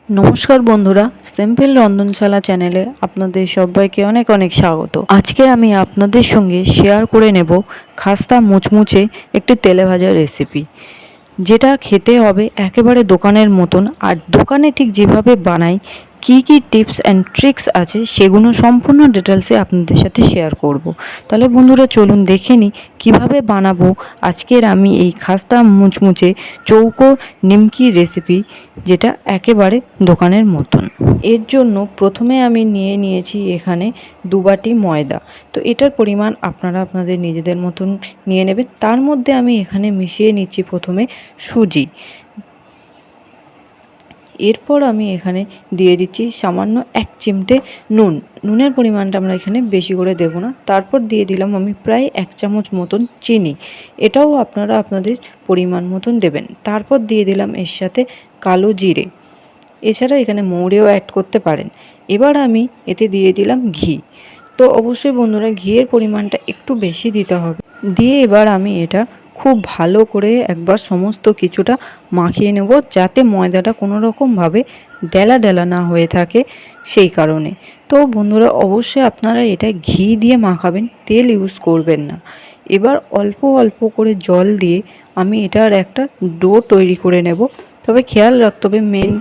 নমস্কার বন্ধুরা, সিম্পল রন্ধনশালা চ্যানেলে আপনাদের সবাইকে অনেক অনেক স্বাগত। আজকে আমি আপনাদের সঙ্গে শেয়ার করে নেব খাস্তা মুচমুচে একটি তেলে ভাজা রেসিপি, যেটা খেতে হবে একেবারে দোকানের মতন। আর দোকানে ঠিক যেভাবে বানাই, কি কি টিপস অ্যান্ড ট্রিক্স আছে সেগুলো সম্পূর্ণ ডিটেলসে আপনাদের সাথে শেয়ার করব। তাহলে বন্ধুরা চলুন দেখে নিই কীভাবে বানাবো আজকের আমি এই খাস্তা মুচমুচে চৌকো নিমকি রেসিপি, যেটা একেবারে দোকানের মতন। এর জন্য প্রথমে আমি নিয়েছি এখানে 2 বাটি ময়দা। তো এটার পরিমাণ আপনারা আপনাদের নিজেদের মতন নিয়ে নেবেন। তার মধ্যে আমি এখানে মিশিয়ে নিচ্ছি প্রথমে সুজি। এরপর আমি এখানে দিয়ে দিচ্ছি সামান্য 1 চিমটে নুনের পরিমাণটা আমরা এখানে বেশি করে দেব না। তারপর দিয়ে দিলাম আমি প্রায় 1 চামচ মতন চিনি, এটাও আপনারা আপনাদের পরিমাণ মতন দেবেন। তারপর দিয়ে দিলাম এর সাথে কালো জিরে, এছাড়া এখানে মৌরিও অ্যাড করতে পারেন। এবার আমি এতে দিয়ে দিলাম ঘি। তো অবশ্যই বন্ধুরা ঘিয়ের পরিমাণটা একটু বেশি দিতে হবে। দিয়ে এবার আমি এটা খুব ভালো করে একবার সমস্ত কিছুটা মাখিয়ে নেব, যাতে ময়দাটা কোনো রকমভাবে ডেলা ডেলা না হয়ে থাকে, সেই কারণে। তো বন্ধুরা অবশ্যই আপনারা এটা ঘি দিয়ে মাখাবেন, তেল ইউজ করবেন না। এবার অল্প অল্প করে জল দিয়ে আমি এটার একটা ডো তৈরি করে নেব। তবে খেয়াল রাখতে হবে মেন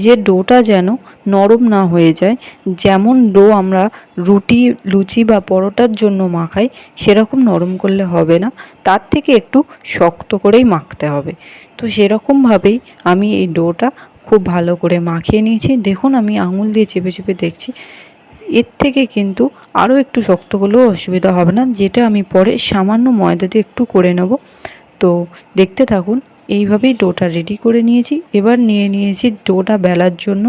যে ডোটা যেন নরম না হয়ে যায়। যেমন ডো আমরা রুটি, লুচি বা পরোটার জন্য মাখাই, সেরকম নরম করলে হবে না, তার থেকে একটু শক্ত করেই মাখতে হবে। তো সেরকমভাবেই আমি এই ডোটা খুব ভালো করে মাখিয়ে নিয়েছি। দেখুন আমি আঙুল দিয়ে চেপে চেপে দেখছি, এর থেকে কিন্তু আরও একটু শক্ত করলেও অসুবিধা হবে না, যেটা আমি পরে সামান্য ময়দা দিয়ে একটু করে নেব। তো দেখতে থাকুন। এইভাবেই ডোটা রেডি করে নিয়েছি। এবার নিয়েছি ডোটা বেলার জন্য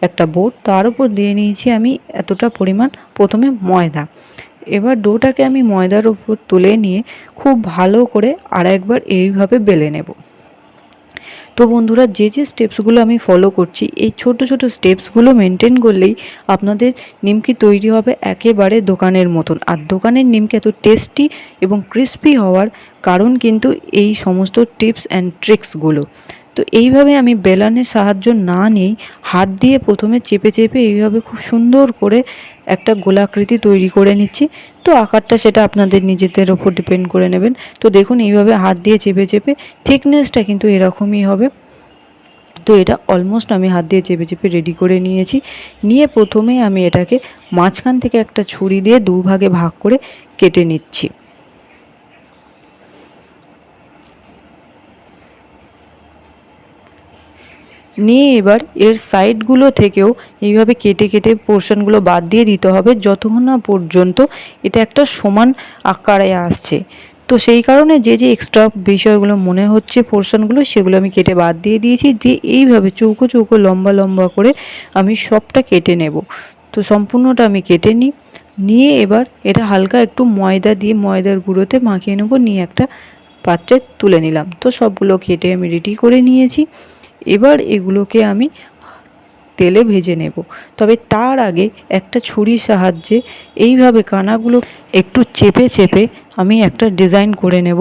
একটা বোর্ড, তার উপর দিয়ে নিয়েছি আমি এতটা পরিমাণ প্রথমে ময়দা। এবার ডোটাকে আমি ময়দার উপর তুলে নিয়ে খুব ভালো করে আরেকবার এইভাবে বেলে নেব। তো বন্ধুরা যে স্টেপসগুলো আমি ফলো করছি, এই ছোট ছোট স্টেপসগুলো মেনটেন করলেই আপনাদের নিমকি তৈরি হবে একেবারে দোকানের মতন। আর দোকানের নিমকি এত টেস্টি এবং ক্রিস্পি হওয়ার কারণ কিন্তু এই সমস্ত টিপস অ্যান্ড ট্রিক্সগুলো। তো এইভাবে আমি বেলনের সাহায্য না নিয়েই হাত দিয়ে প্রথমে চেপে চেপে এইভাবে খুব সুন্দর করে একটা গোলাকৃতি তৈরি করে নিচ্ছি। তো আকারটা সেটা আপনাদের নিজেদের ওপর ডিপেন্ড করে নেবেন। তো দেখুন এইভাবে হাত দিয়ে চেপে চেপে থিকনেসটা কিন্তু এরকমই হবে। তো এটা অলমোস্ট আমি হাত দিয়ে চেপে চেপে রেডি করে নিয়েছি। নিয়ে প্রথমে আমি এটাকে মাঝখান থেকে একটা ছুরি দিয়ে 2 ভাগে ভাগ করে কেটে নিচ্ছি। নিয়ে এবার এর সাইডগুলো থেকেও এইভাবে কেটে কেটে পোর্শনগুলো বাদ দিয়ে দিতে হবে, যতক্ষণ না পর্যন্ত এটা একটা সমান আকারে আসছে। তো সেই কারণে যে এক্সট্রা বিষয়গুলো মনে হচ্ছে পোর্শনগুলো, সেগুলো আমি কেটে বাদ দিয়ে দিয়েছি। দিয়ে এইভাবে চৌকো চৌকো লম্বা লম্বা করে আমি সবটা কেটে নেব। তো সম্পূর্ণটা আমি কেটে নিয়ে এবার এটা হালকা একটু ময়দা দিয়ে ময়দার গুঁড়োতে মাখিয়ে নেব। নিয়ে একটা পাত্রে তুলে নিলাম। তো সবগুলো কেটে আমি রেডি করে নিয়েছি। এবার এগুলোকে আমি তেলে ভেজে নেব। তবে তার আগে একটা ছুরির সাহায্যে এইভাবে কানাগুলো একটু চেপে চেপে আমি একটা ডিজাইন করে নেব,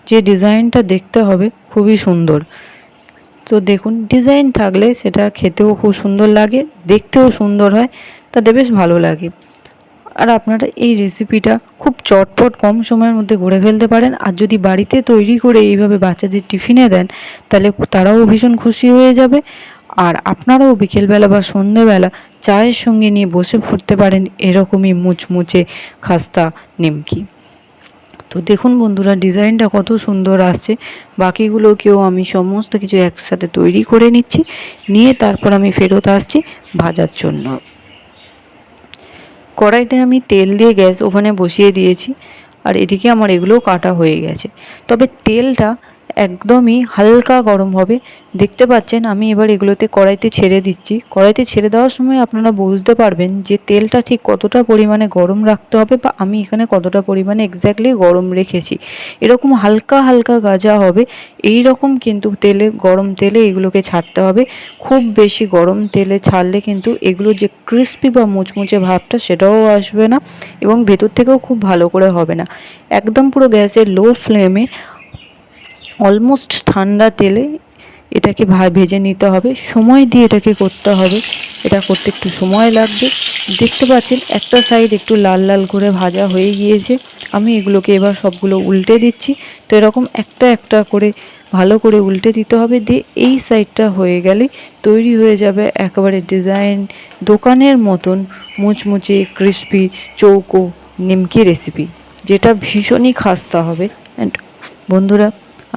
যে ডিজাইনটা দেখতে হবে খুবই সুন্দর। তো দেখুন ডিজাইন থাকলে সেটা খেতেও খুব সুন্দর লাগে, দেখতেও সুন্দর হয়, তাতে বেশ ভালো লাগে। আর আপনারা এই রেসিপিটা খুব চটপট কম সময়ের মধ্যে করে ফেলতে পারেন। আর যদি বাড়িতে তৈরি করে এইভাবে বাচ্চাদের টিফিনে দেন, তাহলে তারাও ভীষণ খুশি হয়ে যাবে। আর আপনারাও বিকেলবেলা বা সন্ধেবেলা চায়ের সঙ্গে নিয়ে বসে পড়তে পারেন এরকমই মুচমুচে খাস্তা নিমকি। তো দেখুন বন্ধুরা ডিজাইনটা কত সুন্দর আসছে। বাকিগুলোকেও আমি সমস্ত কিছু একসাথে তৈরি করে নিচ্ছি। নিয়ে তারপর আমি ফেরত আসছি ভাজার জন্য। কড়াইতে আমি তেল দিয়ে গ্যাস ওভেনে বসিয়ে দিয়েছি। আর এদিকে আমার এগুলোও কাটা হয়ে গেছে। তবে তেলটা একদমই হালকা গরম হবে। দেখতে পাচ্ছেন আমি এবার এগুলোতে কড়াইতে ছেড়ে দিচ্ছি। কড়াইতে ছেড়ে দেওয়ার সময় আপনারা বুঝতে পারবেন যে তেলটা ঠিক কতটা পরিমাণে গরম রাখতে হবে, বা আমি এখানে কতটা পরিমাণে এক্স্যাক্টলি গরম রেখেছি। এরকম হালকা হালকা গাজা হবে, এই রকম কিন্তু তেলে, গরম তেলে এগুলোকে ছাড়তে হবে। খুব বেশি গরম তেলে ছাড়লে কিন্তু এগুলো যে ক্রিস্পি বা মুচমুচে ভাবটা সেটাও আসবে না, এবং ভেতর থেকেও খুব ভালো করে হবে না। একদম পুরো গ্যাসের লো ফ্লেমে অলমোস্ট ঠান্ডা তেলে এটাকে ভেজে নিতে হবে, সময় দিয়ে এটাকে করতে হবে। এটা করতে একটু সময় লাগবে। দেখতে পাচ্ছেন একটা সাইড একটু লাল লাল করে ভাজা হয়ে গিয়েছে। আমি এগুলোকে এবার সবগুলো উল্টে দিচ্ছি। তো এরকম একটা একটা করে ভালো করে উল্টে দিতে হবে। দিয়ে এই সাইডটা হয়ে গেলে তৈরি হয়ে যাবে একেবারে ডিজাইন দোকানের মতন মুচমুচে ক্রিস্পি চৌকো নিমকি রেসিপি, যেটা ভীষণই খাস্তা হবে। অ্যান্ড বন্ধুরা,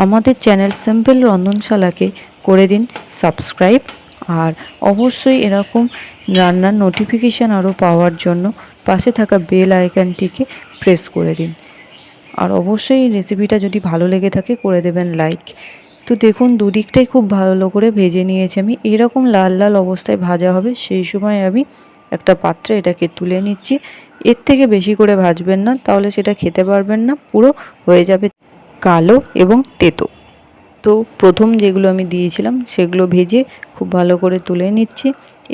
আমাদের চ্যানেল সিম্পল রন্ধনশালাকে করে দিন সাবস্ক্রাইব, আর অবশ্যই এরকম রান্নার নোটিফিকেশান আরও পাওয়ার জন্য পাশে থাকা বেল আইকনটিকে প্রেস করে দিন। আর অবশ্যই রেসিপিটা যদি ভালো লেগে থাকে করে দেবেন লাইক। তো দেখুন দুদিকটাই খুব ভালো করে ভেজে নিয়েছি আমি। এরকম লাল লাল অবস্থায় ভাজা হবে, সেই সময় আমি একটা পাত্রে এটাকে তুলে নিচ্ছি। এর থেকে বেশি করে ভাজবেন না, তাহলে সেটা খেতে পারবেন না, পুরো হয়ে যাবে কালো এবং তেতো। তো প্রথম যেগুলো আমি দিয়েছিলাম সেগুলো ভেজে খুব ভালো করে তুলে নিচ্ছি।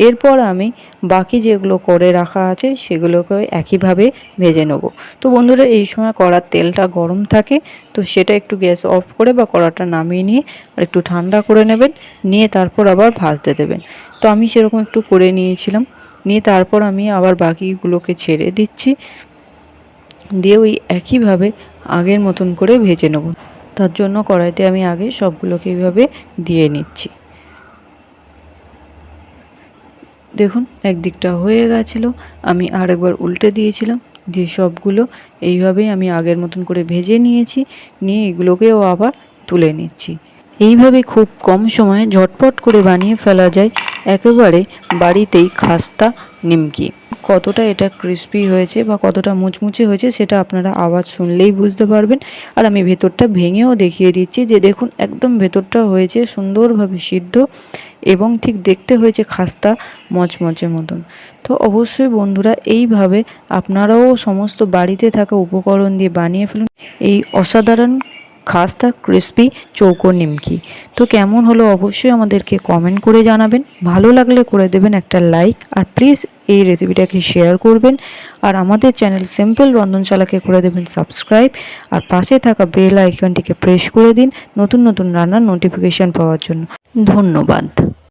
এরপর আমি বাকি যেগুলো করে রাখা আছে সেগুলোকে একইভাবে ভেজে নেব। তো বন্ধুরা, এই সময় কড়ার তেলটা গরম থাকে, তো সেটা একটু গ্যাস অফ করে বা কড়াটা নামিয়ে নিয়ে আর একটু ঠান্ডা করে নেবেন, নিয়ে তারপর আবার ভাজতে দেবেন। তো আমি সেরকম একটু করে নিয়েছিলাম, নিয়ে তারপর আমি আবার বাকিগুলোকে ছেড়ে দিচ্ছি, দিয়ে ওই একইভাবে আগের মতন করে ভেজে নেব। তার জন্য কড়াইতে আমি আগে সবগুলোকে এইভাবে দিয়ে নিচ্ছি। দেখুন একদিকটা হয়ে গেছিলো, আমি আরেকবার উল্টে দিয়েছিলাম, দিয়ে সবগুলো এইভাবেই আমি আগের মতন করে ভেজে নিয়েছি, নিয়ে এগুলোকেও আবার তুলে নিচ্ছি। এইভাবে খুব কম সময়ে ঝটপট করে বানিয়ে ফেলা যায় একেবারে বাড়িতেই খাস্তা নিমকি। কতটা এটা ক্রিস্পি হয়েছে বা কতটা মুচমুচে হয়েছে সেটা আপনারা আওয়াজ শুনলেই বুঝতে পারবেন। আর আমি ভেতরটা ভেঙেও দেখিয়ে দিচ্ছি, যে দেখুন একদম ভেতরটা হয়েছে সুন্দরভাবে সিদ্ধ এবং ঠিক দেখতে হয়েছে খাস্তা মচমচে মতন। তো অবশ্যই বন্ধুরা এইভাবে আপনারাও সমস্ত বাড়িতে থাকা উপকরণ দিয়ে বানিয়ে ফেলুন এই অসাধারণ খাস্তা ক্রিস্পি চৌকো নিমকি। তো কেমন হলো অবশ্যই আমাদেরকে কমেন্ট করে জানাবেন, ভালো লাগলে করে দেবেন একটা লাইক, আর প্লিজ এই রেসিপিটাকে শেয়ার করবেন। আর আমাদের চ্যানেল সিম্পল রন্ধনশালাকে করে দেবেন সাবস্ক্রাইব, আর পাশে থাকা বেল আইকনটিকে প্রেস করে দিন নতুন নতুন রান্নার নোটিফিকেশান পাওয়ার জন্য। ধন্যবাদ।